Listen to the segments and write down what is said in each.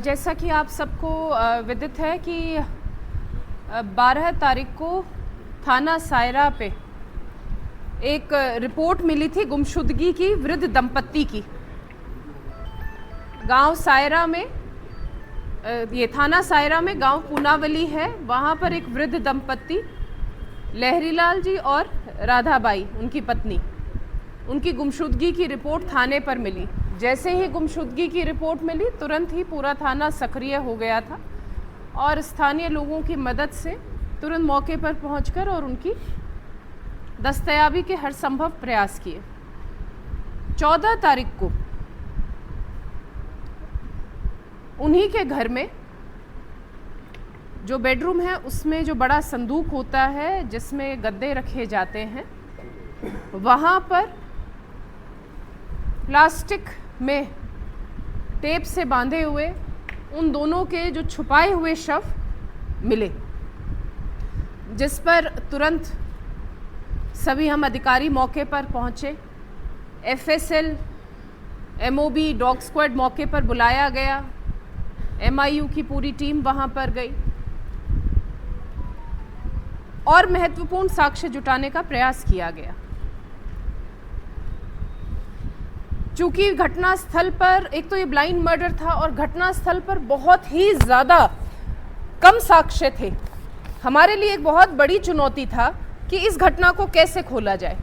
जैसा कि आप सबको विदित है कि 12 तारीख को थाना सायरा पे एक रिपोर्ट मिली थी गुमशुदगी की वृद्ध दंपत्ति की। गांव सायरा में ये थाना सायरा में गांव पूनावली है, वहाँ पर एक वृद्ध दंपत्ति लहरीलाल जी और राधाबाई उनकी पत्नी, उनकी गुमशुदगी की रिपोर्ट थाने पर मिली। जैसे ही गुमशुदगी की रिपोर्ट मिली तुरंत ही पूरा थाना सक्रिय हो गया था और स्थानीय लोगों की मदद से तुरंत मौके पर पहुंचकर और उनकी दस्तयाबी के हर संभव प्रयास किए। 14 तारीख को उन्हीं के घर में जो बेडरूम है उसमें जो बड़ा संदूक होता है जिसमें गद्दे रखे जाते हैं, वहाँ पर प्लास्टिक में टेप से बांधे हुए उन दोनों के जो छुपाए हुए शव मिले, जिस पर तुरंत सभी हम अधिकारी मौके पर पहुंचे। एफएसएल, एमओबी, डॉग स्क्वाड मौके पर बुलाया गया। एमआईयू की पूरी टीम वहां पर गई और महत्वपूर्ण साक्ष्य जुटाने का प्रयास किया गया। चूंकि घटनास्थल पर एक तो ये ब्लाइंड मर्डर था और घटनास्थल पर बहुत ही ज़्यादा कम साक्ष्य थे, हमारे लिए एक बहुत बड़ी चुनौती था कि इस घटना को कैसे खोला जाए।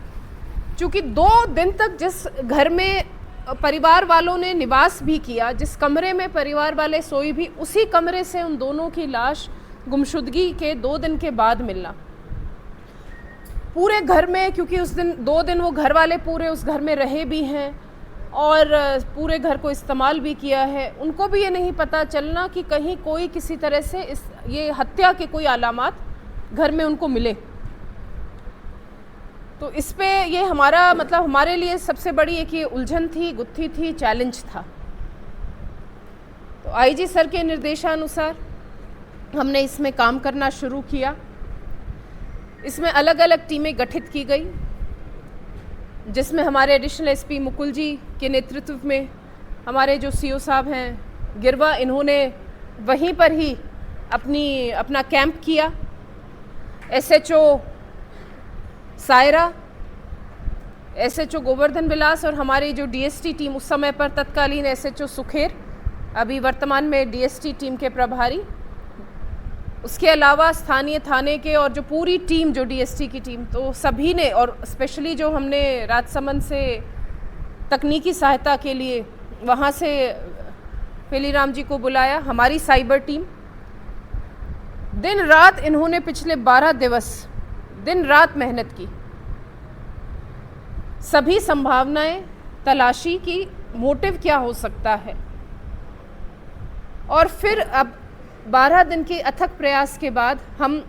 चूंकि 2 दिन तक जिस घर में परिवार वालों ने निवास भी किया, जिस कमरे में परिवार वाले सोई भी, उसी कमरे से उन दोनों की लाश गुमशुदगी के 2 दिन के बाद मिलना। पूरे घर में, क्योंकि उस दिन 2 दिन वो घर वाले पूरे उस घर में रहे भी हैं और पूरे घर को इस्तेमाल भी किया है, उनको भी ये नहीं पता चलना कि कहीं कोई किसी तरह से ये हत्या के कोई अलामात घर में उनको मिले। तो इस पे ये हमारे लिए सबसे बड़ी एक ये उलझन थी, गुत्थी थी, चैलेंज था। तो आईजी सर के निर्देशानुसार हमने इसमें काम करना शुरू किया। इसमें अलग अलग टीमें गठित की गई, जिसमें हमारे एडिशनल एसपी मुकुल जी के नेतृत्व में हमारे जो सीओ साहब हैं गिरवा, इन्होंने वहीं पर ही अपना कैंप किया। एसएचओ सायरा, एसएचओ गोवर्धन विलास और हमारी जो डीएसटी टीम उस समय पर तत्कालीन एसएचओ सुखेर, अभी वर्तमान में डीएसटी टीम के प्रभारी, उसके अलावा स्थानीय थाने के और जो पूरी टीम जो डीएसटी की टीम, तो सभी ने, और स्पेशली जो हमने राजसमंद से तकनीकी सहायता के लिए वहाँ से पेलीराम जी को बुलाया, हमारी साइबर टीम, दिन रात इन्होंने पिछले 12 दिवस दिन रात मेहनत की। सभी संभावनाएं तलाशी की, मोटिव क्या हो सकता है, और फिर अब 12 दिन के अथक प्रयास के बाद हम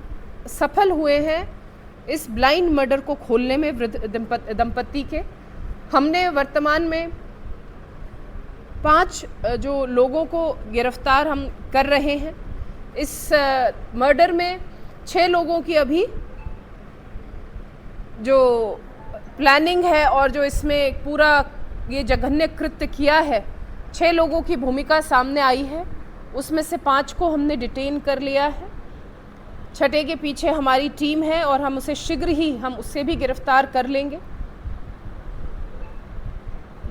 सफल हुए हैं इस ब्लाइंड मर्डर को खोलने में वृद्ध दंपत्ति के। हमने वर्तमान में 5 जो लोगों को गिरफ्तार हम कर रहे हैं। इस मर्डर में 6 लोगों की अभी जो प्लानिंग है और जो इसमें पूरा ये जघन्य कृत्य किया है, 6 लोगों की भूमिका सामने आई है। उसमें से 5 को हमने डिटेन कर लिया है। 6ठे के पीछे हमारी टीम है और हम उसे शीघ्र ही उससे भी गिरफ्तार कर लेंगे।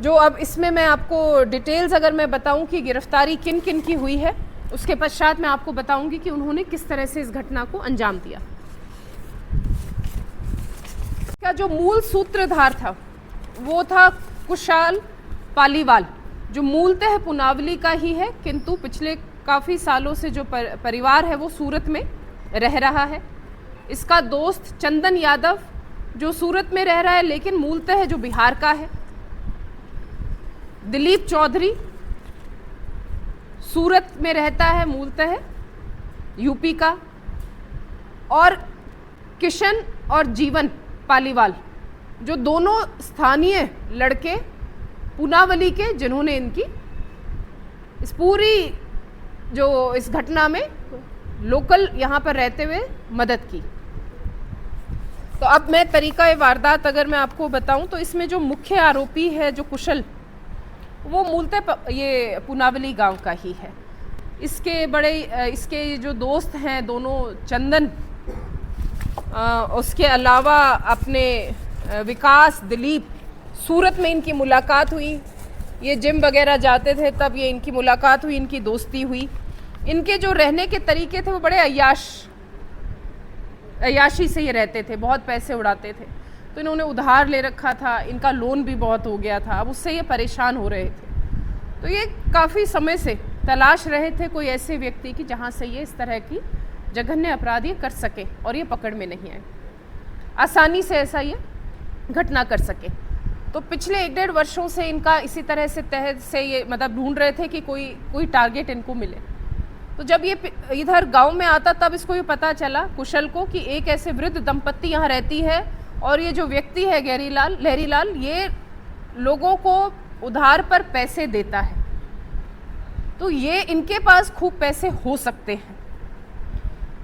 जो अब इसमें मैं आपको डिटेल्स अगर मैं बताऊं कि गिरफ्तारी किन किन की हुई है, उसके पश्चात मैं आपको बताऊंगी कि उन्होंने किस तरह से इस घटना को अंजाम दिया। का जो मूल सूत्रधार था वो था कुशाल पालीवाल, जो मूलतः पुनावली का ही है, किंतु पिछले काफ़ी सालों से जो परिवार है वो सूरत में रह रहा है। इसका दोस्त चंदन यादव जो सूरत में रह रहा है लेकिन मूलतः जो बिहार का है। दिलीप चौधरी सूरत में रहता है, मूलतः यूपी का। और किशन और जीवन पालीवाल, जो दोनों स्थानीय लड़के पूनावली के, जिन्होंने इनकी इस पूरी जो इस घटना में लोकल यहाँ पर रहते हुए मदद की। तो अब मैं तरीका वारदात अगर मैं आपको बताऊं तो इसमें जो मुख्य आरोपी है जो कुशल, वो मूलतः ये पूनावली गांव का ही है। इसके जो दोस्त हैं दोनों, चंदन, उसके अलावा अपने विकास, दिलीप, सूरत में इनकी मुलाकात हुई। ये जिम वगैरह जाते थे तब ये इनकी मुलाकात हुई, इनकी दोस्ती हुई। इनके जो रहने के तरीके थे वो बड़े अय्याशी से ये रहते थे, बहुत पैसे उड़ाते थे। तो इन्होंने उधार ले रखा था, इनका लोन भी बहुत हो गया था, अब उससे ये परेशान हो रहे थे। तो ये काफ़ी समय से तलाश रहे थे कोई ऐसे व्यक्ति की जहाँ से ये इस तरह की जघन्य अपराध ये कर सके और ये पकड़ में नहीं आए, आसानी से ऐसा ये घटना कर सके। तो पिछले 1-1.5 वर्षों से इनका इसी तरह से तहत से ये मतलब ढूंढ रहे थे कि कोई टारगेट इनको मिले। तो जब ये इधर गांव में आता तब इसको ये पता चला, कुशल को, कि एक ऐसे वृद्ध दंपत्ति यहाँ रहती है और ये जो व्यक्ति है लहरीलाल, ये लोगों को उधार पर पैसे देता है। तो ये इनके पास खूब पैसे हो सकते हैं।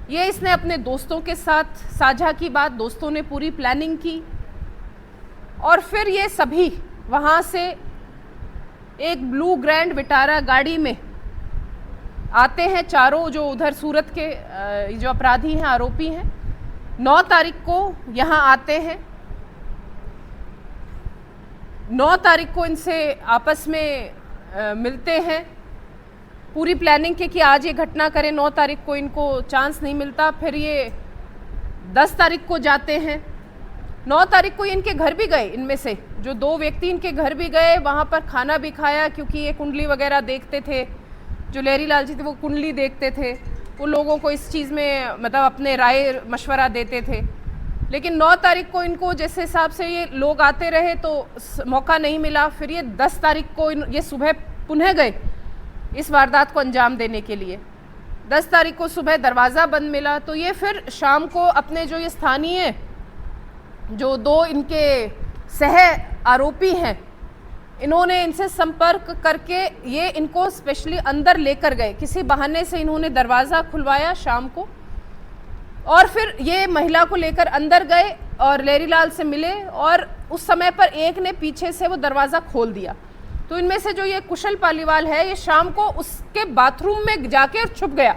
ये इसने अपने दोस्तों के साथ साझा की बात, दोस्तों ने पूरी प्लानिंग की और फिर ये सभी वहाँ से एक ब्लू ग्रैंड विटारा गाड़ी में आते हैं, चारों जो उधर सूरत के जो अपराधी हैं, आरोपी हैं। 9 तारीख को यहाँ आते हैं। 9 तारीख को इनसे आपस में मिलते हैं, पूरी प्लानिंग के कि आज ये घटना करें। 9 तारीख को इनको चांस नहीं मिलता, फिर ये 10 तारीख को जाते हैं। 9 तारीख को ये इनके घर भी गए, इनमें से जो 2 व्यक्ति इनके घर भी गए, वहाँ पर खाना भी खाया, क्योंकि ये कुंडली वगैरह देखते थे। जो लहरीलाल जी थे वो कुंडली देखते थे, वो लोगों को इस चीज़ में मतलब अपने राय मशवरा देते थे। लेकिन 9 तारीख को इनको जिस हिसाब से ये लोग आते रहे तो मौका नहीं मिला। फिर ये 10 तारीख को ये सुबह पुनः गए इस वारदात को अंजाम देने के लिए। 10 तारीख को सुबह दरवाज़ा बंद मिला, तो ये फिर शाम को अपने जो ये स्थानीय जो 2 इनके सह आरोपी हैं, इन्होंने इनसे संपर्क करके ये इनको स्पेशली अंदर लेकर गए। किसी बहाने से इन्होंने दरवाज़ा खुलवाया शाम को और फिर ये महिला को लेकर अंदर गए और लहरीलाल से मिले और उस समय पर एक ने पीछे से वो दरवाज़ा खोल दिया। तो इनमें से जो ये कुशल पालीवाल है, ये शाम को उसके बाथरूम में जाके छुप गया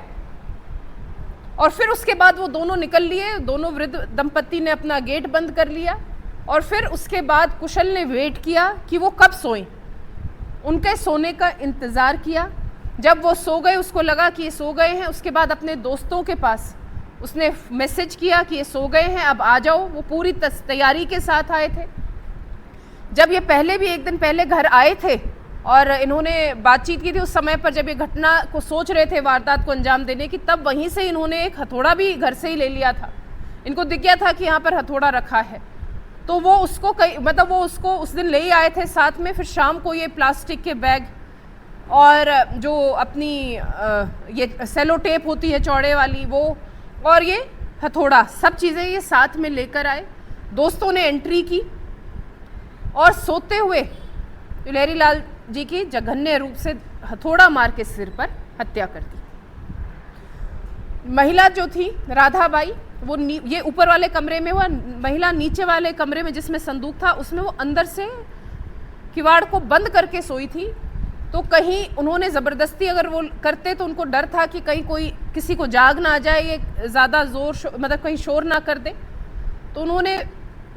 और फिर उसके बाद वो दोनों निकल लिए। दोनों वृद्ध दंपत्ति ने अपना गेट बंद कर लिया और फिर उसके बाद कुशल ने वेट किया कि वो कब सोएं। उनके सोने का इंतज़ार किया। जब वो सो गए, उसको लगा कि ये सो गए हैं, उसके बाद अपने दोस्तों के पास उसने मैसेज किया कि ये सो गए हैं, अब आ जाओ। वो पूरी तैयारी के साथ आए थे। जब ये पहले भी 1 दिन पहले घर आए थे और इन्होंने बातचीत की थी, उस समय पर जब ये घटना को सोच रहे थे वारदात को अंजाम देने की, तब वहीं से इन्होंने एक हथौड़ा भी घर से ही ले लिया था। इनको दिख गया था कि यहाँ पर हथौड़ा रखा है, तो वो उसको वो उसको उस दिन ले ही आए थे साथ में। फिर शाम को ये प्लास्टिक के बैग और जो अपनी ये सेलो टेप होती है चौड़े वाली, वो और ये हथौड़ा, सब चीज़ें ये साथ में लेकर आए। दोस्तों ने एंट्री की और सोते हुए लहरीलाल जी की जघन्य रूप से हथौड़ा मार के सिर पर हत्या कर दी। महिला जो थी राधाबाई, वो ये ऊपर वाले कमरे में हुआ, महिला नीचे वाले कमरे में जिसमें संदूक था उसमें वो अंदर से किवाड़ को बंद करके सोई थी। तो कहीं उन्होंने ज़बरदस्ती अगर वो करते तो उनको डर था कि कहीं कोई किसी को जाग ना आ जाए, ये ज़्यादा मतलब कहीं शोर ना कर दे। तो उन्होंने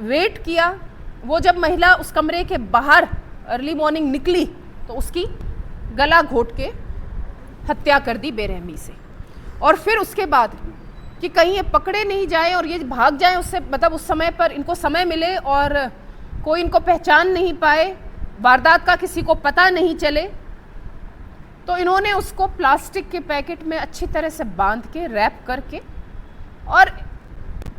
वेट किया। वो जब महिला उस कमरे के बाहर अर्ली मॉर्निंग निकली तो उसकी गला घोट के हत्या कर दी बेरहमी से। और फिर उसके बाद कि कहीं ये पकड़े नहीं जाए और ये भाग जाए, उससे मतलब उस समय पर इनको समय मिले और कोई इनको पहचान नहीं पाए, वारदात का किसी को पता नहीं चले, तो इन्होंने उसको प्लास्टिक के पैकेट में अच्छी तरह से बांध के रैप करके और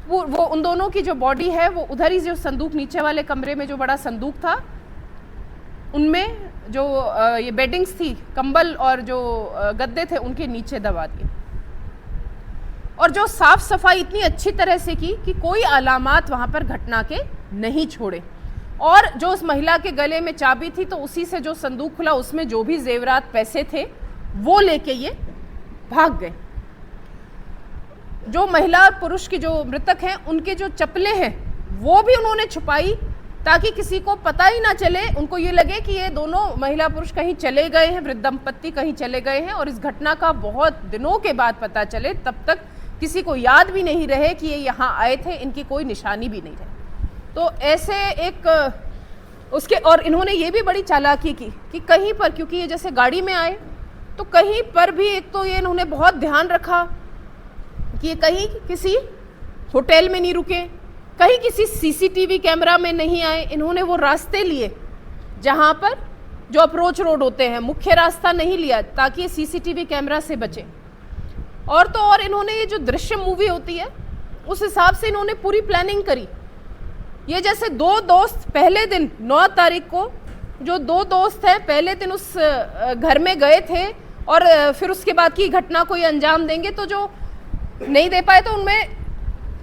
वो उन दोनों की जो बॉडी है वो उधर ही जो संदूक नीचे वाले कमरे में जो बड़ा संदूक था उनमें जो ये बेडिंग्स थी, कंबल और जो गद्दे थे उनके नीचे दबा दिए। और जो साफ सफाई इतनी अच्छी तरह से की कि कोई अलामात वहाँ पर घटना के नहीं छोड़े। और जो उस महिला के गले में चाबी थी तो उसी से जो संदूक खुला उसमें जो भी जेवरात पैसे थे वो लेके ये भाग गए। जो महिला और पुरुष की जो मृतक हैं उनके जो चप्पलें हैं वो भी उन्होंने छुपाई ताकि किसी को पता ही ना चले, उनको ये लगे कि ये दोनों महिला पुरुष कहीं चले गए हैं, वृद्ध दंपत्ति कहीं चले गए हैं, और इस घटना का बहुत दिनों के बाद पता चले, तब तक किसी को याद भी नहीं रहे कि ये यहाँ आए थे, इनकी कोई निशानी भी नहीं रहे। तो ऐसे एक उसके, और इन्होंने ये भी बड़ी चालाकी की कि कहीं पर, क्योंकि ये जैसे गाड़ी में आए तो कहीं पर भी एक तो ये इन्होंने बहुत ध्यान रखा कि ये कहीं किसी होटल में नहीं रुके, कहीं किसी सीसीटीवी कैमरा में नहीं आए। इन्होंने वो रास्ते लिए जहाँ पर जो अप्रोच रोड होते हैं, मुख्य रास्ता नहीं लिया ताकि ये सीसीटीवी कैमरा से बचे। और तो और इन्होंने ये जो दृश्य मूवी होती है उस हिसाब से इन्होंने पूरी प्लानिंग करी। ये जैसे दो दोस्त पहले दिन 9 तारीख को जो 2 दोस्त हैं पहले दिन उस घर में गए थे और फिर उसके बाद की घटना को ये अंजाम देंगे, तो जो नहीं दे पाए तो उनमें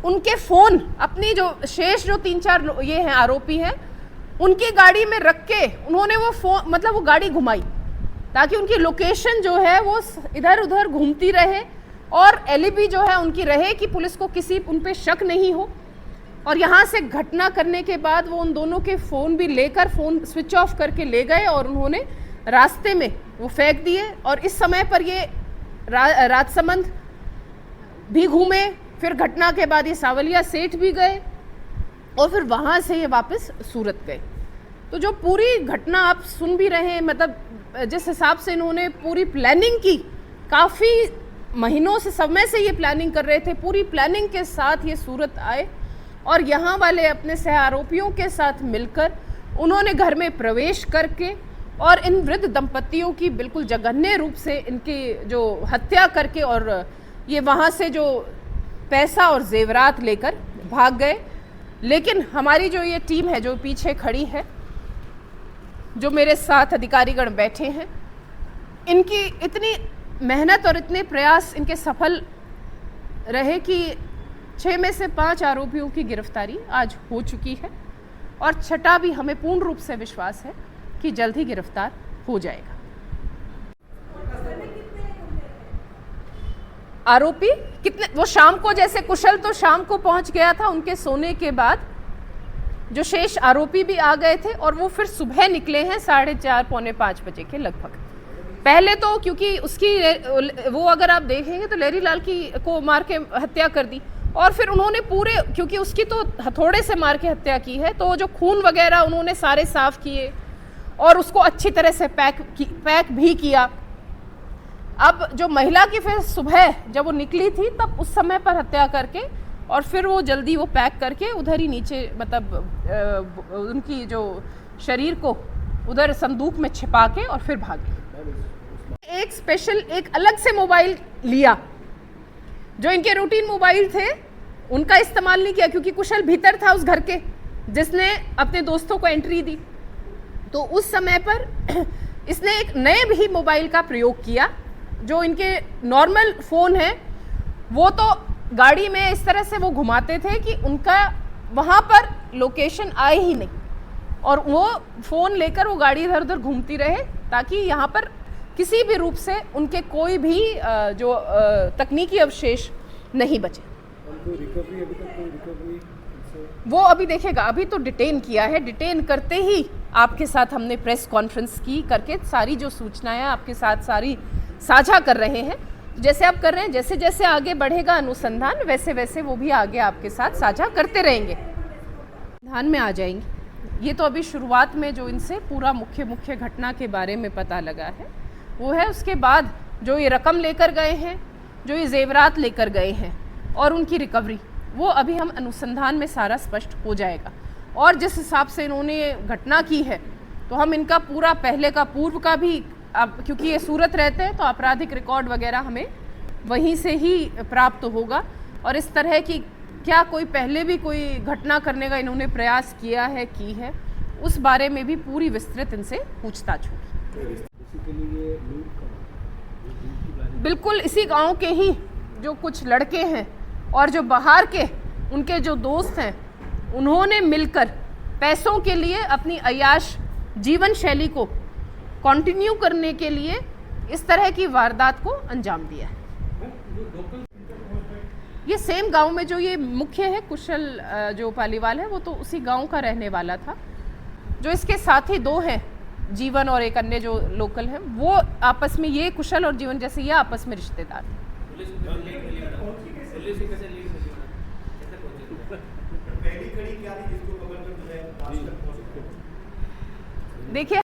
उनके फ़ोन अपनी जो शेष जो 3-4 ये हैं आरोपी हैं उनकी गाड़ी में रख के उन्होंने वो फ़ोन मतलब वो गाड़ी घुमाई ताकि उनकी लोकेशन जो है वो इधर उधर घूमती रहे और एलिबी जो है उनकी रहे कि पुलिस को किसी उन पे शक नहीं हो। और यहाँ से घटना करने के बाद वो उन दोनों के फ़ोन भी लेकर फ़ोन स्विच ऑफ करके ले गए और उन्होंने रास्ते में वो फेंक दिए। और इस समय पर ये राजसमंद भी घूमे, फिर घटना के बाद ये सावलिया सेठ भी गए और फिर वहाँ से ये वापस सूरत गए। तो जो पूरी घटना आप सुन भी रहे हैं, मतलब जिस हिसाब से इन्होंने पूरी प्लानिंग की, काफ़ी महीनों से समय से ये प्लानिंग कर रहे थे, पूरी प्लानिंग के साथ ये सूरत आए और यहाँ वाले अपने सह आरोपियों के साथ मिलकर उन्होंने घर में प्रवेश करके और इन वृद्ध दंपतियों की बिल्कुल जघन्य रूप से इनकी जो हत्या करके और ये वहाँ से जो पैसा और जेवरात लेकर भाग गए। लेकिन हमारी जो ये टीम है जो पीछे खड़ी है, जो मेरे साथ अधिकारीगण बैठे हैं, इनकी इतनी मेहनत और इतने प्रयास इनके सफल रहे कि 6 में से 5 आरोपियों की गिरफ्तारी आज हो चुकी है और छठा भी हमें पूर्ण रूप से विश्वास है कि जल्द ही गिरफ्तार हो जाएगा। आरोपी कितने, वो शाम को जैसे कुशल तो शाम को पहुंच गया था, उनके सोने के बाद जो शेष आरोपी भी आ गए थे और वो फिर सुबह निकले हैं 4:30 पौने 5 बजे के लगभग। पहले तो क्योंकि उसकी वो अगर आप देखेंगे तो लहरी लाल की को मार के हत्या कर दी और फिर उन्होंने पूरे, क्योंकि उसकी तो हथौड़े से मार के हत्या की है, तो जो खून वगैरह उन्होंने सारे साफ किए और उसको अच्छी तरह से पैक भी किया। अब जो महिला की फिर सुबह जब वो निकली थी तब उस समय पर हत्या करके और फिर वो जल्दी वो पैक करके उधर ही नीचे, मतलब उनकी जो शरीर को उधर संदूक में छिपा के और फिर भागे। एक स्पेशल एक अलग से मोबाइल लिया, जो इनके रूटीन मोबाइल थे उनका इस्तेमाल नहीं किया क्योंकि कुशल भीतर था उस घर के जिसने अपने दोस्तों को एंट्री दी। तो उस समय पर इसने एक नए भी मोबाइल का प्रयोग किया, जो इनके नॉर्मल फ़ोन है वो तो गाड़ी में इस तरह से वो घुमाते थे कि उनका वहाँ पर लोकेशन आए ही नहीं और वो फ़ोन लेकर वो गाड़ी इधर उधर घूमती रहे ताकि यहाँ पर किसी भी रूप से उनके कोई भी जो तकनीकी अवशेष नहीं बचे। वो अभी देखेगा, अभी तो डिटेन किया है, डिटेन करते ही आपके साथ हमने प्रेस कॉन्फ्रेंस की करके सारी जो सूचनाएं आपके साथ सारी साझा कर रहे हैं। जैसे आप कर रहे हैं, जैसे जैसे आगे बढ़ेगा अनुसंधान वैसे वैसे वो भी आगे आपके साथ साझा करते रहेंगे, ध्यान में आ जाएंगे। ये तो अभी शुरुआत में जो इनसे पूरा मुख्य घटना के बारे में पता लगा है वो है। उसके बाद जो ये रकम लेकर गए हैं, जो ये जेवरात लेकर गए हैं और उनकी रिकवरी, वो अभी हम अनुसंधान में सारा स्पष्ट हो जाएगा। और जिस हिसाब से इन्होंने घटना की है तो हम इनका पूरा पहले का पूर्व का भी, अब क्योंकि ये सूरत रहते हैं तो आपराधिक रिकॉर्ड वगैरह हमें वहीं से ही प्राप्त होगा और इस तरह की क्या कोई पहले भी कोई घटना करने का इन्होंने प्रयास किया है की है, उस बारे में भी पूरी विस्तृत इनसे पूछताछ होगी। बिल्कुल इसी गांव के ही जो कुछ लड़के हैं और जो बाहर के उनके जो दोस्त हैं, उन्होंने मिलकर पैसों के लिए अपनी अय्याश जीवन शैली को कंटिन्यू करने के लिए इस तरह की वारदात को अंजाम दिया है। ये सेम गांव में जो ये मुख्य है कुशल जो पालीवाल है, वो तो उसी गांव का रहने वाला था। जो इसके साथी दो हैं, जीवन और एक अन्य जो लोकल हैं, वो आपस में, ये कुशल और जीवन जैसे ये आपस में रिश्तेदार थे। देखिए